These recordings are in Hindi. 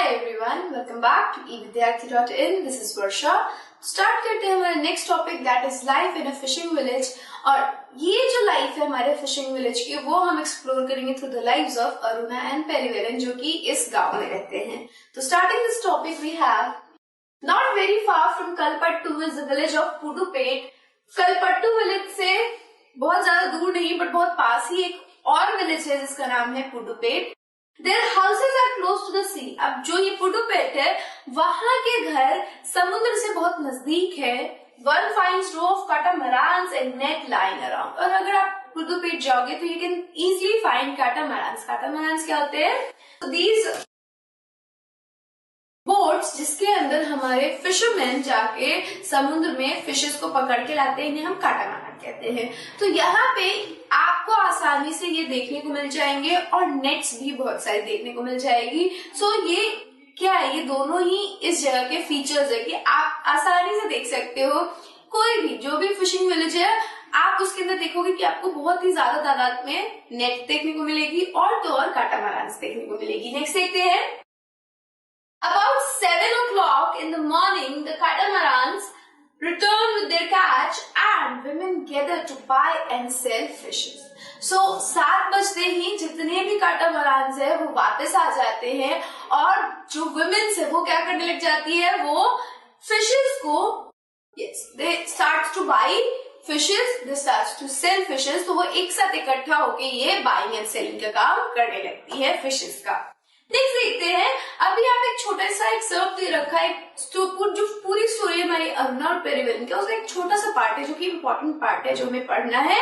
everyone, welcome back to evidyarthi.in. This is Varsha. Start करते हैं हमारा next topic that is life in a fishing village. और ये जो लाइफ है हमारे फिशिंग विलेज की वो हम एक्सप्लोर करेंगे through the lives of Aruna and Perivelan जो कि इस गांव में रहते हैं। तो starting this topic we have not very far from Kalpattu is the village of Pudupet. Kalpattu village से बहुत ज्यादा दूर नहीं बट बहुत पास ही एक और विलेज है जिसका नाम है पुडुपेट। Their houses are close to the sea। अब जो ये पुडुपेट है वहां के घर समुद्र से बहुत नजदीक है। One finds row of catamarans and net lying around। और अगर आप पुडुपेट जाओगे तो you can easily find catamarans। catamarans क्या होते हैं? So these बोट्स जिसके अंदर हमारे फिशरमैन जाके समुद्र में फिशेस को पकड़ के लाते हैं, इन्हें हम काटामारान कहते हैं। तो यहाँ पे आपको आसानी से ये देखने को मिल जाएंगे और नेट्स भी बहुत सारी देखने को मिल जाएगी। सो ये क्या है, ये दोनों ही इस जगह के फीचर्स है कि आप आसानी से देख सकते हो। कोई भी जो भी फिशिंग विलेज है आप उसके अंदर देखोगे कि आपको बहुत ही ज्यादा तादाद में नेट देखने को मिलेगी और तो और काटामारान देखने को मिलेगी। नेक्स्ट देखते हैं। About 7 o'clock in the morning, the catamarans return with their catch and women gather to buy and sell fishes. So 7 बजते ही जितने भी काटामारान्स है वो वापस आ जाते हैं और जो women's है वो क्या करने लग जाती है, वो fishes को they start to buy fishes, they start to sell fishes। तो वो एक साथ इकट्ठा होके ये buying and selling का काम करने लगती है fishes का। नेक्स्ट देखते हैं। अभी आप एक छोटा सा एक सर्व दे रखा है जो पूरी स्टोरी हमारी अरुणा और पेरीवेलन का उसका एक छोटा सा पार्ट है जो कि इम्पोर्टेंट पार्ट है जो हमें पढ़ना है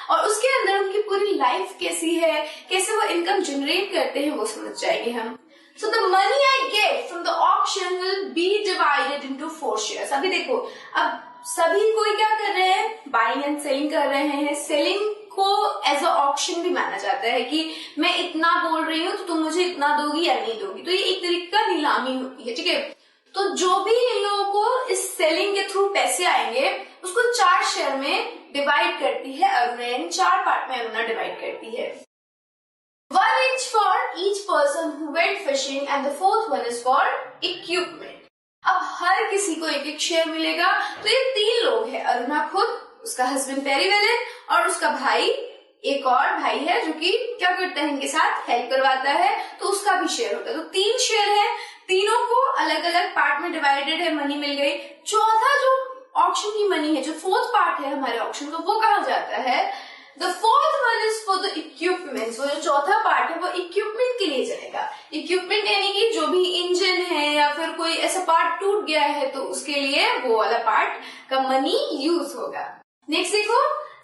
और उसके अंदर उनकी पूरी लाइफ कैसी है, कैसे वो इनकम जनरेट करते हैं वो समझ जाएंगे हम। So the money I get from the auction will be divided into 4 shares। अभी देखो, अब सभी कोई क्या कर रहे हैं, बाइंग एंड सेलिंग कर रहे हैं। सेलिंग को एज अ ऑक्शन भी माना जाता है कि मैं इतना बोल रही हूँ तो तुम मुझे इतना दोगी या नहीं दोगी। तो ये एक तरीके का नीलामी होती है, ठीक है। तो जो भी इन लोगों को इस सेलिंग के थ्रू पैसे आएंगे उसको 4 शेयर में डिवाइड करती है अरुणा। 4 पार्ट में अरुणा डिवाइड करती है। 1 each for each person who went fishing and the 4th one is for equipment। अब हर किसी को एक एक शेयर मिलेगा। तो ये 3 लोग हैं, अरुणा खुद, उसका हस्बैंड पेरीवेलन और उसका भाई, एक और भाई है जो कि क्या करता है इनके साथ हेल्प करवाता है, तो उसका भी शेयर होता है। तो 3 शेयर है, तीनों को अलग अलग पार्ट में डिवाइडेड है, मनी मिल गई। चौथा जो ऑक्शन की मनी है, जो 4th पार्ट है हमारे ऑक्शन का, वो कहा जाता है The 4th one is for the equipment। वो जो चौथा पार्ट है वो इक्विपमेंट के लिए जाएगा। इक्विपमेंट यानी कि जो भी इंजन है या फिर कोई ऐसा पार्ट टूट गया है तो उसके लिए वो वाला पार्ट का मनी यूज होगा। नेक्स्ट देखो।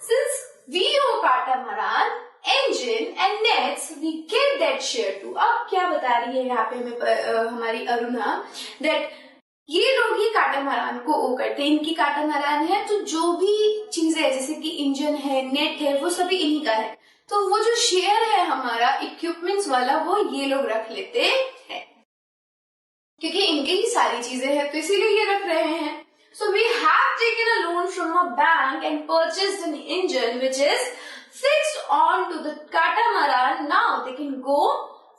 Since we own catamaran, engine and nets, we get that share too। अब क्या बता रही है यहाँ पे हमें हमारी अरुणा, that ये लोग ही काटामारान को ओ करते हैं, इनकी काटामारान है। तो जो भी चीजें है जैसे कि इंजन है, नेट है, वो सभी इन्हीं का है। तो वो जो शेयर है हमारा इक्विपमेंट्स वाला वो ये लोग रख लेते हैं क्योंकि इनके ही सारी चीजें हैं तो इसीलिए ये रख रहे हैं। So we have taken a loan from a bank and purchased an engine which is fixed on to the catamaran। Now they can go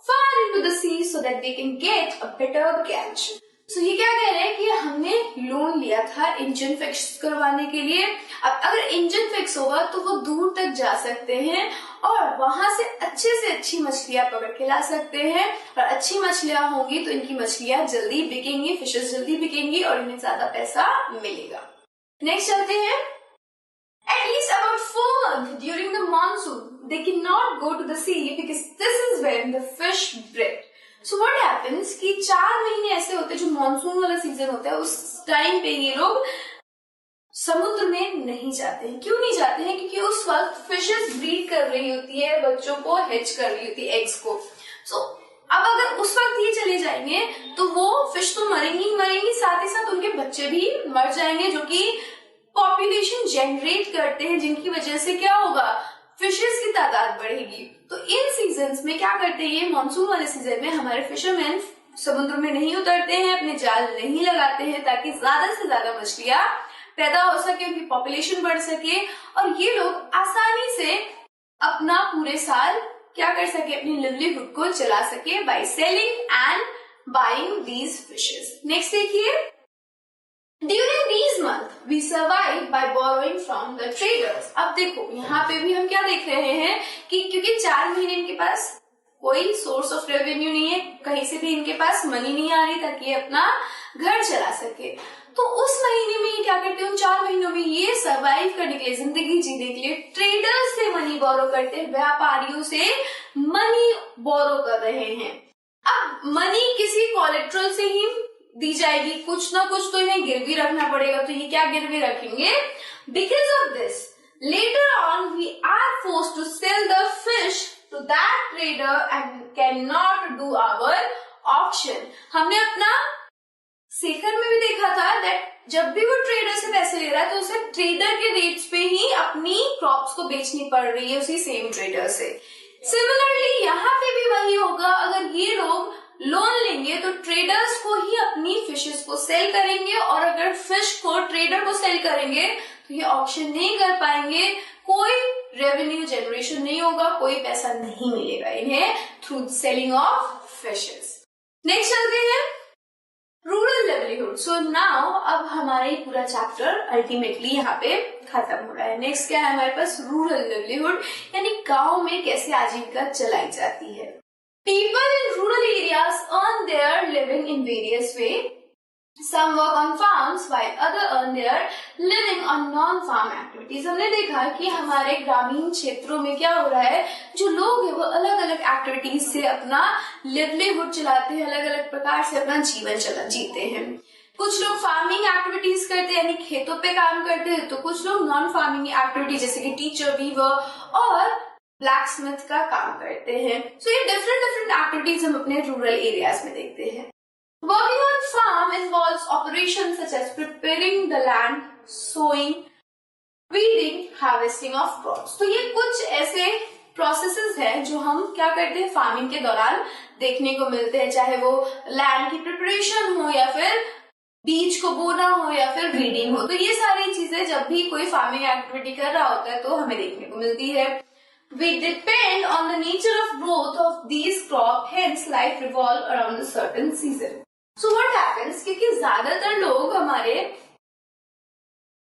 far into the sea so that they can get a better catch। So ये क्या कह रहे हैं कि हमने लोन लिया था इंजन फिक्स करवाने के लिए। अब अगर इंजन फिक्स होगा तो वो दूर तक जा सकते हैं और वहां से अच्छी मछलियां पकड़ के ला सकते हैं और अच्छी मछलियां होंगी तो इनकी मछलियां जल्दी बिकेंगी, फिशेस जल्दी बिकेंगी और इन्हें ज्यादा पैसा मिलेगा। नेक्स्ट चलते हैं। At least about 4 months during the monsoon, they cannot go to the sea because this is when the fish breed। So what happens कि 4 महीने ऐसे होते हैं जो मानसून वाला सीजन होता है, उस टाइम पे ये लोग समुद्र में नहीं जाते हैं। क्यों नहीं जाते हैं? क्योंकि उस वक्त फिशेस ब्रीड कर रही होती है, बच्चों को हैच कर रही होती है, एग्स को। सो अब अगर उस वक्त ये चले जाएंगे तो वो फिश तो मरेंगी, साथ ही साथ उनके बच्चे भी मर जाएंगे जो कि पॉपुलेशन जनरेट करते हैं, जिनकी वजह से क्या होगा, फिशेस की तादाद बढ़ेगी। तो इन सीजन्स में क्या करते हैं, ये मानसून वाले सीजन में हमारे फिशरमैन समुद्र में नहीं उतरते हैं, अपने जाल नहीं लगाते हैं ताकि ज्यादा से ज्यादा मछलियां पैदा हो सके, उनकी पॉपुलेशन बढ़ सके और ये लोग आसानी से अपना पूरे साल क्या कर सके, अपनी लिवलीहुड को चला सके by selling and buying these fishes. Next देखिए, During these months, we survive by borrowing from the traders. अब देखो यहाँ पे भी हम क्या देख रहे हैं कि क्योंकि 4 महीने इनके पास कोई सोर्स ऑफ रेवेन्यू नहीं है, कहीं से भी इनके पास मनी नहीं आ रही ताकि ये अपना घर चला सके, तो उस महीने में ये क्या करते हैं, उन 4 महीनों में ये सर्वाइव करने के लिए, जिंदगी जीने के लिए ट्रेडर्स से मनी बोरो करते हैं, व्यापारियों से मनी बोरो कर रहे हैं। अब मनी किसी कोलेट्रल से ही दी जाएगी, कुछ ना कुछ तो इन्हें गिरवी रखना पड़ेगा, तो ये क्या गिरवी रखेंगे? Because of this letter on we are forced to sell the fish to that trader and can not do our auction. हमने अपना शेखर में भी देखा था दैट जब भी वो ट्रेडर से पैसे ले रहा है तो उसे ट्रेडर के रेट्स पे ही अपनी क्रॉप्स को बेचनी पड़ रही है उसी सेम ट्रेडर से। सिमिलरली यहाँ पे भी वही होगा, अगर ये लोग लोन लेंगे तो ट्रेडर्स को ही अपनी फिशेस को सेल करेंगे, और अगर फिश को ट्रेडर को सेल करेंगे तो ये ऑक्शन नहीं कर पाएंगे, कोई रेवेन्यू जनरेशन नहीं होगा, कोई पैसा नहीं मिलेगा इन्हें through selling of fishes. Next चलते हैं रूरल लिवलीहुड। सो नाउ अब हमारा ये पूरा चैप्टर अल्टीमेटली यहाँ पे खत्म हो रहा है। नेक्स्ट क्या है हमारे पास? रूरल लिवलीहुड, यानी गांव में कैसे आजीविका चलाई जाती है। People in rural areas earn their living in various ways. Some work on farms while others earn their living on non-farm activities. हमने देखा कि हमारे ग्रामीण क्षेत्रों में क्या हो रहा है, जो लोग हैं वो अलग अलग एक्टिविटीज से अपना लिवलीहुड चलाते हैं, अलग अलग प्रकार से अपना जीवन जीते हैं। कुछ लोग फार्मिंग एक्टिविटीज करते हैं, यानी खेतों पे काम करते हैं, तो कुछ लोग नॉन फार्मिंग एक्टिविटीज जैसे कि टीचर, वीवर और ब्लैक स्मिथ का काम करते हैं। सो ये डिफरेंट एक्टिविटीज हम अपने रूरल एरियाज में देखते हैं। Working on farm involves operations such as preparing the land, sowing, weeding, harvesting of crops. तो ये कुछ ऐसे प्रोसेसेस हैं जो हम क्या करते हैं फार्मिंग के दौरान देखने को मिलते हैं, चाहे वो लैंड की प्रिपरेशन हो या फिर बीज को बोना हो या फिर वीडिंग हो। तो ये सारी चीजें जब भी कोई फार्मिंग एक्टिविटी कर रहा होता है तो हमें देखने को मिलती है। We depend on the nature of growth of these crops, hence life revolves around a certain season. So what happens? क्योंकि ज्यादातर लोग हमारे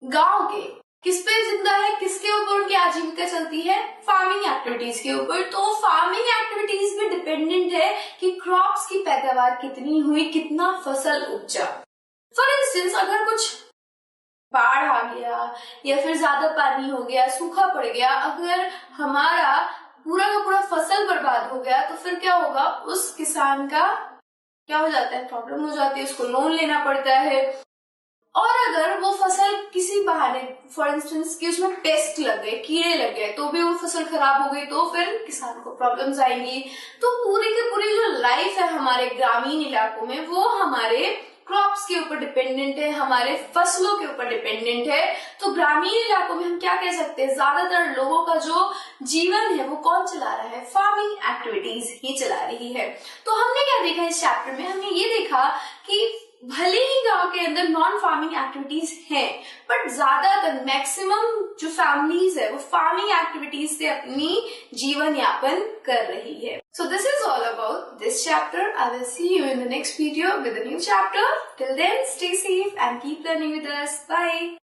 गांव के किस पे जिंदा है, किसके ऊपर उनकी आजीविका चलती है? फार्मिंग एक्टिविटीज के ऊपर। तो फार्मिंग एक्टिविटीज पे डिपेंडेंट है कि क्रॉप्स की पैदावार कितनी हुई, कितना फसल उपजा। फॉर इंस्टेंस अगर कुछ बाढ़ आ गया या फिर ज्यादा पानी हो गया, सूखा पड़ गया, अगर हमारा पूरा का पूरा फसल बर्बाद हो गया तो फिर क्या होगा? उस किसान का क्या हो जाता है? प्रॉब्लम हो जाती है, उसको लोन लेना पड़ता है। और अगर वो फसल किसी बहाने फॉर इंस्टेंस कि उसमें पेस्ट लग गए, कीड़े लग गए, तो भी वो फसल खराब हो गई तो फिर किसान को प्रॉब्लम्स आएंगी। तो पूरी की पूरी जो लाइफ है हमारे ग्रामीण इलाकों में वो हमारे क्रॉप्स के ऊपर डिपेंडेंट है, हमारे फसलों के ऊपर डिपेंडेंट है। तो ग्रामीण इलाकों में हम क्या कह सकते हैं? ज्यादातर लोगों का जो जीवन है वो कौन चला रहा है? फार्मिंग एक्टिविटीज ही चला रही है। तो हमने क्या देखा इस चैप्टर में? हमने ये देखा कि भले ही गांव के अंदर नॉन फार्मिंग एक्टिविटीज हैं, बट ज्यादातर मैक्सिमम जो फैमिलीज है वो फार्मिंग एक्टिविटीज से अपनी जीवन यापन कर रही है। So this is all about this chapter. I will see you in the next video with a new chapter. Till then, stay safe and keep learning with us. Bye.